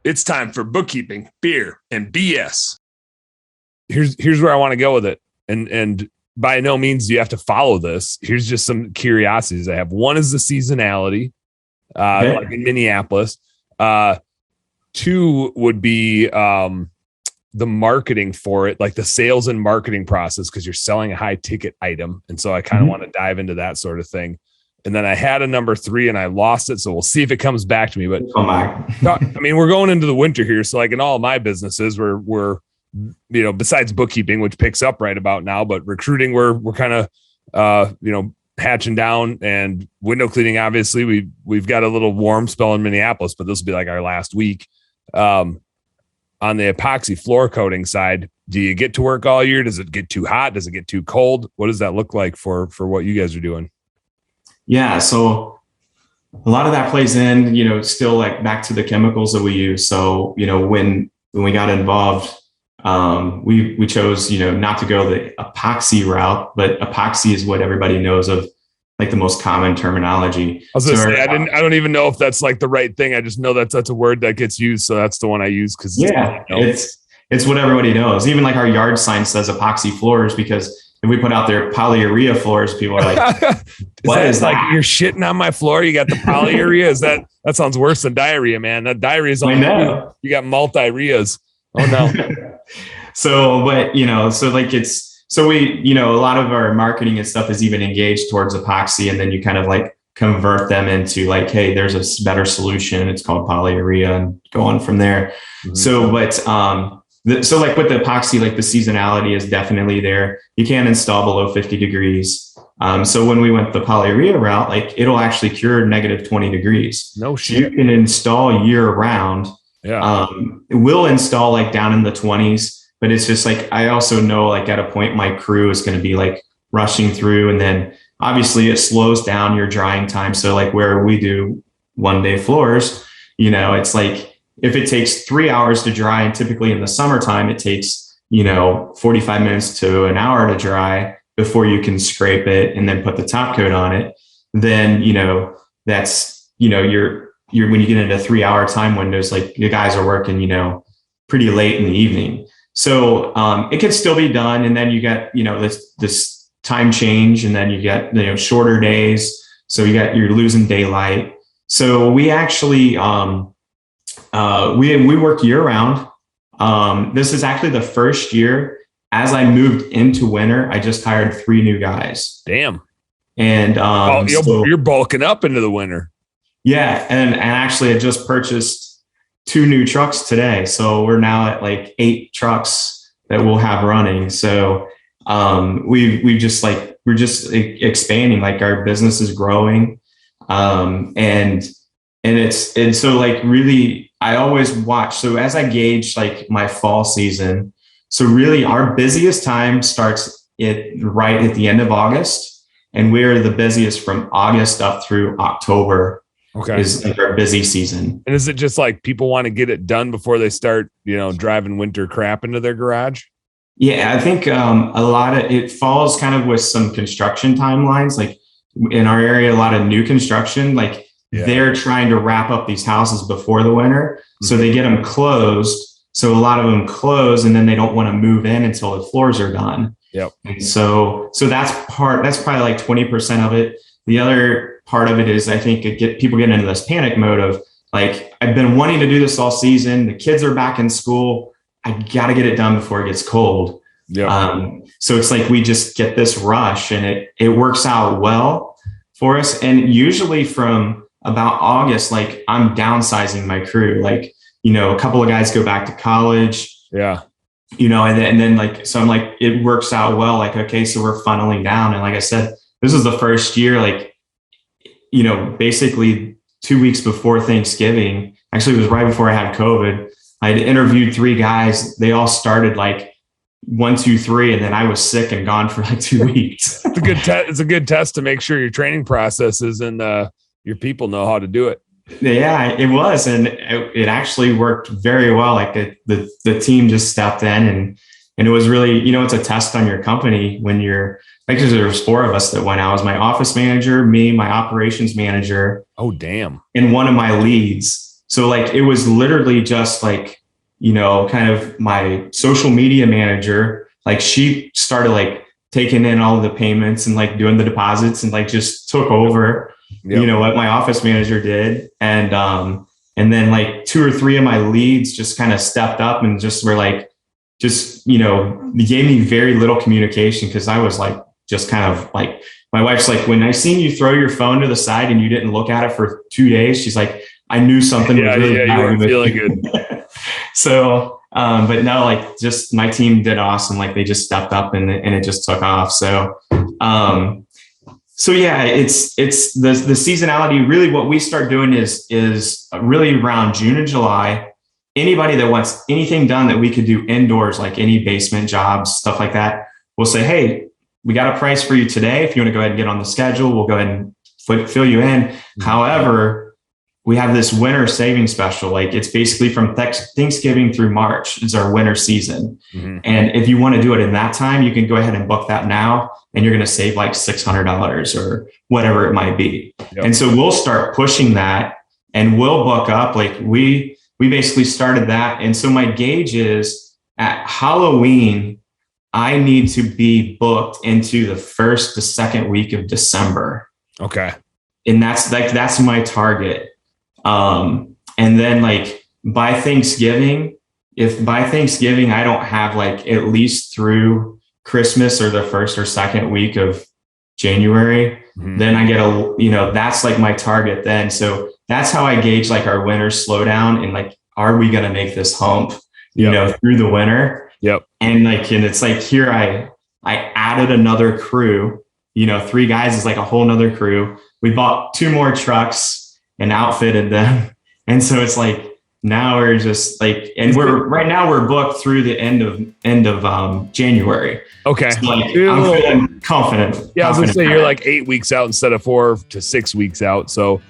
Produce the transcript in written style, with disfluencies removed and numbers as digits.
It's time for bookkeeping, beer, and BS. Here's where I want to go with it. And by no means do you have to follow this. Here's just some curiosities I have. One is the seasonality, like in Minneapolis. Two would be the marketing for it, like the sales and marketing process, because you're selling a high ticket item. And so I kind of want to dive into that sort of thing. And then I had a number 3 and I lost it. So we'll see if it comes back to me. But I mean, we're going into the winter here. So like in all of my businesses, we're besides bookkeeping, which picks up right about now, but recruiting, we're kind of, hatching down, and window cleaning. Obviously we've got a little warm spell in Minneapolis, but this will be like our last week. On the epoxy floor coating side, do you get to work all year? Does it get too hot? Does it get too cold? What does that look like for what you guys are doing? Yeah. So a lot of that plays in, still like back to the chemicals that we use. So, when we got involved, we chose, not to go the epoxy route, but epoxy is what everybody knows of, like the most common terminology. I was gonna say, I don't even know if that's like the right thing. I just know that's a word that gets used. So that's the one I use. It's what everybody knows. Even like our yard sign says epoxy floors, because if we put out there polyurea floors, people are like, what is that? Like, you're shitting on my floor? You got the polyurea? That sounds worse than diarrhea, man. That diarrhea is only, you got multi-ureas. Oh no. So we, a lot of our marketing and stuff is even engaged towards epoxy. And then you kind of like convert them into like, hey, there's a better solution. It's called polyurea, and go on from there. Mm-hmm. So like with the epoxy, like the seasonality is definitely there. You can't install below 50 degrees. So when we went the polyurea route, like it'll actually cure negative 20 degrees. No shit. So you can install year round. Yeah. We'll install like down in the 20s. But it's just like, I also know like at a point my crew is going to be like rushing through, and then obviously it slows down your drying time. So like where we do 1-day floors, it's like if it takes 3 hours to dry, and typically in the summertime, it takes, 45 minutes to an hour to dry before you can scrape it and then put the top coat on it. Then, that's, you're when you get into 3-hour time windows, like you guys are working, pretty late in the evening. So it can still be done. And then you get, this time change, and then you get, shorter days. So you're losing daylight. So we actually, we work year round. This is actually the first year as I moved into winter, I just hired 3 new guys. Damn. And you're bulking up into the winter. Yeah. And actually I just purchased 2 new trucks today. So we're now at like 8 trucks that we'll have running. So we're just expanding, like our business is growing. And so like really, I always watch. So as I gauge like my fall season, so really our busiest time starts right at the end of August, and we're the busiest from August up through October. Okay. Is like our busy season. And is it just like people want to get it done before they start, driving winter crap into their garage? Yeah, I think a lot of it falls kind of with some construction timelines. Like in our area, a lot of new construction, like they're trying to wrap up these houses before the winter. So they get them closed. So a lot of them close, and then they don't want to move in until the floors are done. Yep. And so that's probably like 20% of it. The other part of it is, I think people get into this panic mode of like, I've been wanting to do this all season. The kids are back in school. I got to get it done before it gets cold. Yeah. So it's like, we just get this rush, and it works out well for us. And usually from about August, like I'm downsizing my crew, like, a couple of guys go back to college. Yeah. And then like, so I'm like, it works out well. Like, okay, so we're funneling down. And like I said, this is the first year, like, basically 2 weeks before Thanksgiving, actually it was right before I had COVID. I had interviewed 3 guys. They all started like 1, 2, 3. And then I was sick and gone for like 2 weeks. It's a good test. It's a good test to make sure your training processes and your people know how to do it. Yeah, it was. And it actually worked very well. Like the team just stepped in, and it was really, it's a test on your company when you're, like, there was 4 of us that went out. I was my office manager, me, my operations manager. Oh, damn. And one of my leads. So like, it was literally just like, kind of my social media manager, like she started like taking in all of the payments and like doing the deposits and like just took over, what my office manager did. And then like 2 or 3 of my leads just kind of stepped up and just were like, they gave me very little communication. Cause I was like, just kind of like, my wife's like, when I seen you throw your phone to the side and you didn't look at it for 2 days, she's like, I knew something was really bad. You weren't feeling good. So, but no, like just my team did awesome. Like they just stepped up and it just took off. So yeah, it's the seasonality. Really what we start doing is really around June and July. Anybody that wants anything done that we could do indoors, like any basement jobs, stuff like that, we'll say, hey, we got a price for you today. If you want to go ahead and get on the schedule, we'll go ahead and fill you in. Mm-hmm. However, we have this winter savings special. Like it's basically from Thanksgiving through March is our winter season. Mm-hmm. And if you want to do it in that time, you can go ahead and book that now and you're going to save like $600 or whatever it might be. Yep. And so we'll start pushing that and we'll book up. Like we basically started that. And so my gauge is at Halloween, I need to be booked into the first to second week of December. Okay. And that's my target. And then like by Thanksgiving, if by Thanksgiving, I don't have like at least through Christmas or the first or second week of January, then I get that's like my target then. So that's how I gauge like our winter slowdown and like, are we going to make this hump, through the winter? Yep. And it's like here I added another crew, 3 guys is like a whole nother crew. We bought 2 more trucks and outfitted them. And so it's like, now we're just like, and we're booked through the end of January. Okay. So like, I'm feeling confident. Yeah. I was going to say you're like 8 weeks out instead of 4 to 6 weeks out. So